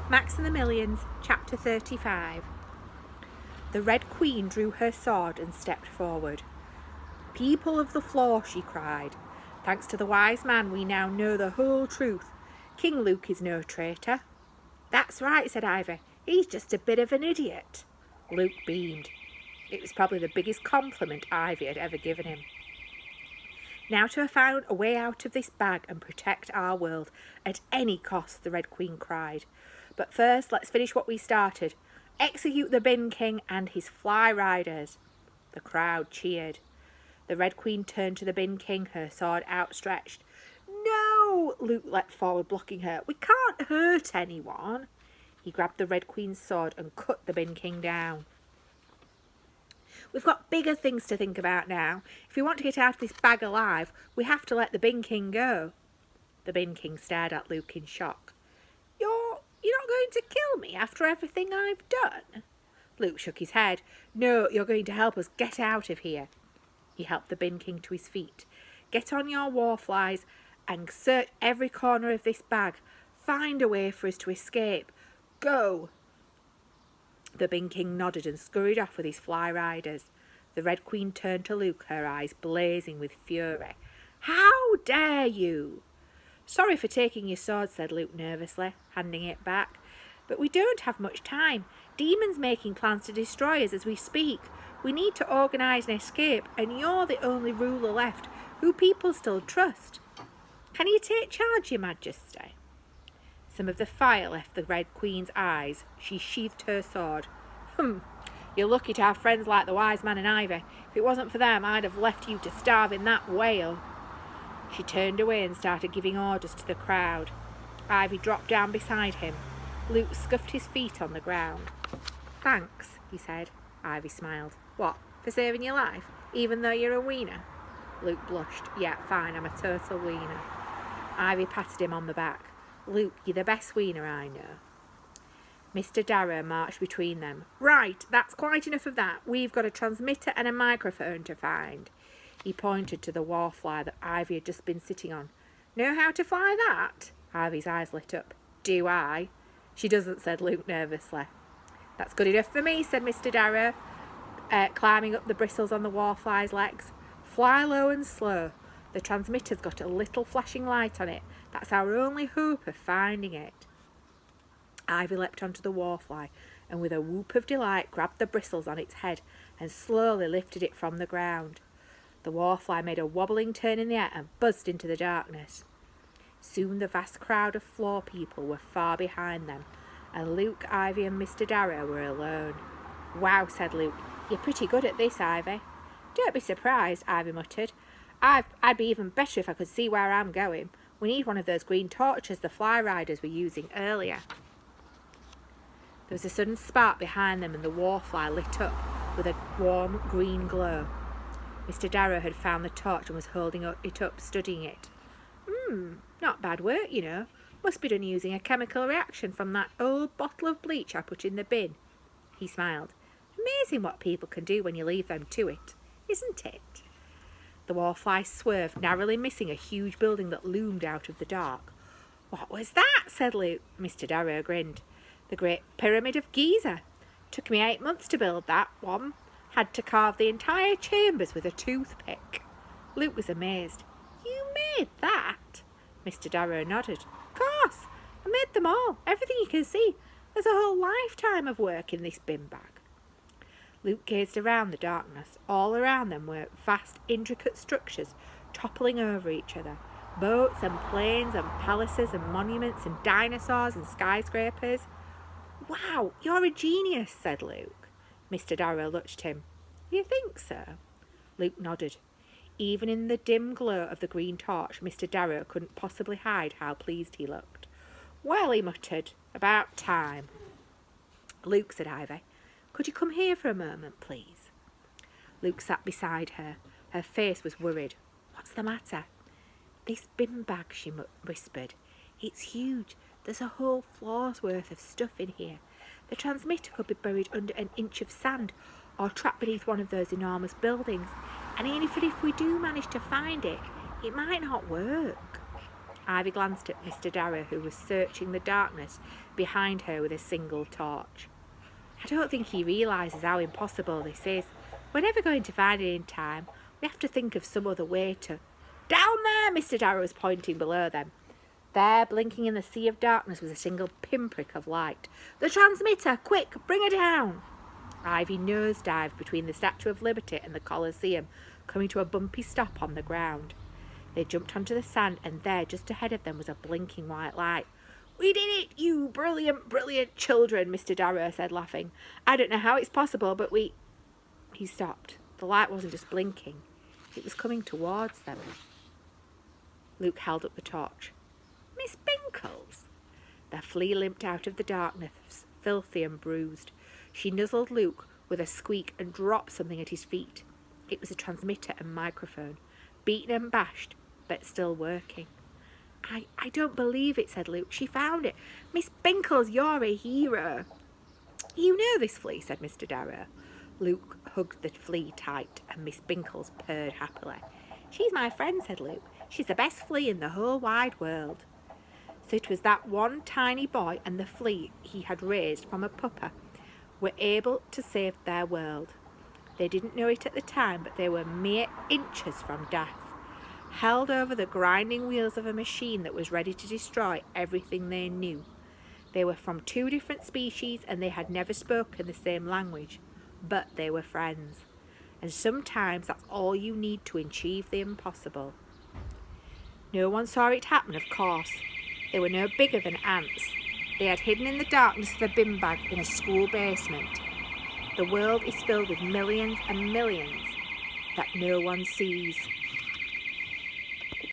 Max and the Millions, Chapter 35. The Red Queen drew her sword and stepped forward. "People of the floor," she cried, "thanks to the wise man we now know the whole truth. King Luke is no traitor." "That's right," said Ivy. "He's just a bit of an idiot." Luke beamed. It was probably the biggest compliment Ivy had ever given him. "Now to have found a way out of this bag and protect our world at any cost," the Red Queen cried. "But first, let's finish what we started. Execute the Bin King and his fly riders." The crowd cheered. The Red Queen turned to the Bin King, her sword outstretched. "No!" Luke leapt forward, blocking her. "We can't hurt anyone." He grabbed the Red Queen's sword and cut the Bin King down. "We've got bigger things to think about now. If we want to get out of this bag alive, we have to let the Bin King go." The Bin King stared at Luke in shock. You're not going to kill me after everything I've done?" Luke shook his head. "No, you're going to help us get out of here." He helped the Bin King to his feet. "Get on your warflies and search every corner of this bag. Find a way for us to escape. Go!" The Bin King nodded and scurried off with his fly riders. The Red Queen turned to Luke, her eyes blazing with fury. "How dare you?" "Sorry for taking your sword," said Luke nervously, handing it back. "But we don't have much time. Demon's making plans to destroy us as we speak. We need to organise an escape, and you're the only ruler left who people still trust. Can you take charge, Your Majesty?" Some of the fire left the Red Queen's eyes. She sheathed her sword. You're lucky to have friends like the Wise Man and Ivy. If it wasn't for them, I'd have left you to starve in that whale." She turned away and started giving orders to the crowd. Ivy dropped down beside him. Luke scuffed his feet on the ground. "Thanks," he said. Ivy smiled. "What, for saving your life, even though you're a wiener?" Luke blushed. "Yeah, fine, I'm a total wiener." Ivy patted him on the back. "Luke, you're the best wiener I know." Mr. Darrow marched between them. "Right, that's quite enough of that. We've got a transmitter and a microphone to find." He pointed to the warfly that Ivy had just been sitting on. "Know how to fly that?" Ivy's eyes lit up. "Do I?" "She doesn't," said Luke nervously. "That's good enough for me," said Mr. Darrow, climbing up the bristles on the warfly's legs. "Fly low and slow. The transmitter's got a little flashing light on it. That's our only hope of finding it." Ivy leapt onto the warfly and with a whoop of delight grabbed the bristles on its head and slowly lifted it from the ground. The warfly made a wobbling turn in the air and buzzed into the darkness. Soon the vast crowd of floor people were far behind them, and Luke, Ivy and Mr. Darrow were alone. "Wow," said Luke. "You're pretty good at this, Ivy." "Don't be surprised," Ivy muttered. I'd be even better if I could see where I'm going. We need one of those green torches the fly riders were using earlier." There was a sudden spark behind them and the warfly lit up with a warm green glow. Mr. Darrow had found the torch and was holding it up, studying it. Not bad work, you know. Must be done using a chemical reaction from that old bottle of bleach I put in the bin." He smiled. "Amazing what people can do when you leave them to it, isn't it?" The warfly swerved, narrowly missing a huge building that loomed out of the dark. "What was that?" said Luke. Mr. Darrow grinned. "The Great Pyramid of Giza. Took me 8 months to build that one. Had to carve the entire chambers with a toothpick." Luke was amazed. "You made that?" Mr. Darrow nodded. "Of course. I made them all. Everything you can see. There's a whole lifetime of work in this bin bag." Luke gazed around the darkness. All around them were vast, intricate structures toppling over each other. Boats and planes and palaces and monuments and dinosaurs and skyscrapers. "Wow, you're a genius," said Luke. Mr. Darrow looked at him. "You think so?" Luke nodded. Even in the dim glow of the green torch, Mr. Darrow couldn't possibly hide how pleased he looked. "Well," he muttered, "about time." "Luke," said Ivy, "could you come here for a moment, please?" Luke sat beside her. Her face was worried. "What's the matter?" "This bin bag," she whispered. "It's huge. There's a whole floor's worth of stuff in here. The transmitter could be buried under an inch of sand or trapped beneath one of those enormous buildings. And even if we do manage to find it, it might not work." Ivy glanced at Mr. Darrow, who was searching the darkness behind her with a single torch. I don't think he realises how impossible this is. We're never going to find it in time. We have to think of some other way to... Down there! Mr. Darrow was pointing below them. There, blinking in the sea of darkness, was a single pinprick of light. The transmitter! Quick, bring her down! Ivy nosedived between the Statue of Liberty and the Colosseum, coming to a bumpy stop on the ground. They jumped onto the sand, and there, just ahead of them, was a blinking white light. We did it, you brilliant, brilliant children, Mr. Darrow said, laughing. I don't know how it's possible, but we... He stopped. The light wasn't just blinking. It was coming towards them. Luke held up the torch. Miss Binkles? The flea limped out of the darkness, filthy and bruised. She nuzzled Luke with a squeak and dropped something at his feet. It was a transmitter and microphone, beaten and bashed, but still working. I don't believe it, said Luke. She found it. Miss Binkles, you're a hero. You know this flea, said Mr. Darrow. Luke hugged the flea tight, and Miss Binkles purred happily. She's my friend, said Luke. She's the best flea in the whole wide world. So it was that one tiny boy and the flea he had raised from a pupper were able to save their world. They didn't know it at the time, but they were mere inches from death, held over the grinding wheels of a machine that was ready to destroy everything they knew. They were from two different species, and they had never spoken the same language, but they were friends. And sometimes that's all you need to achieve the impossible. No one saw it happen, of course. They were no bigger than ants. They had hidden in the darkness of a bin bag in a school basement. The world is filled with millions and millions that no one sees.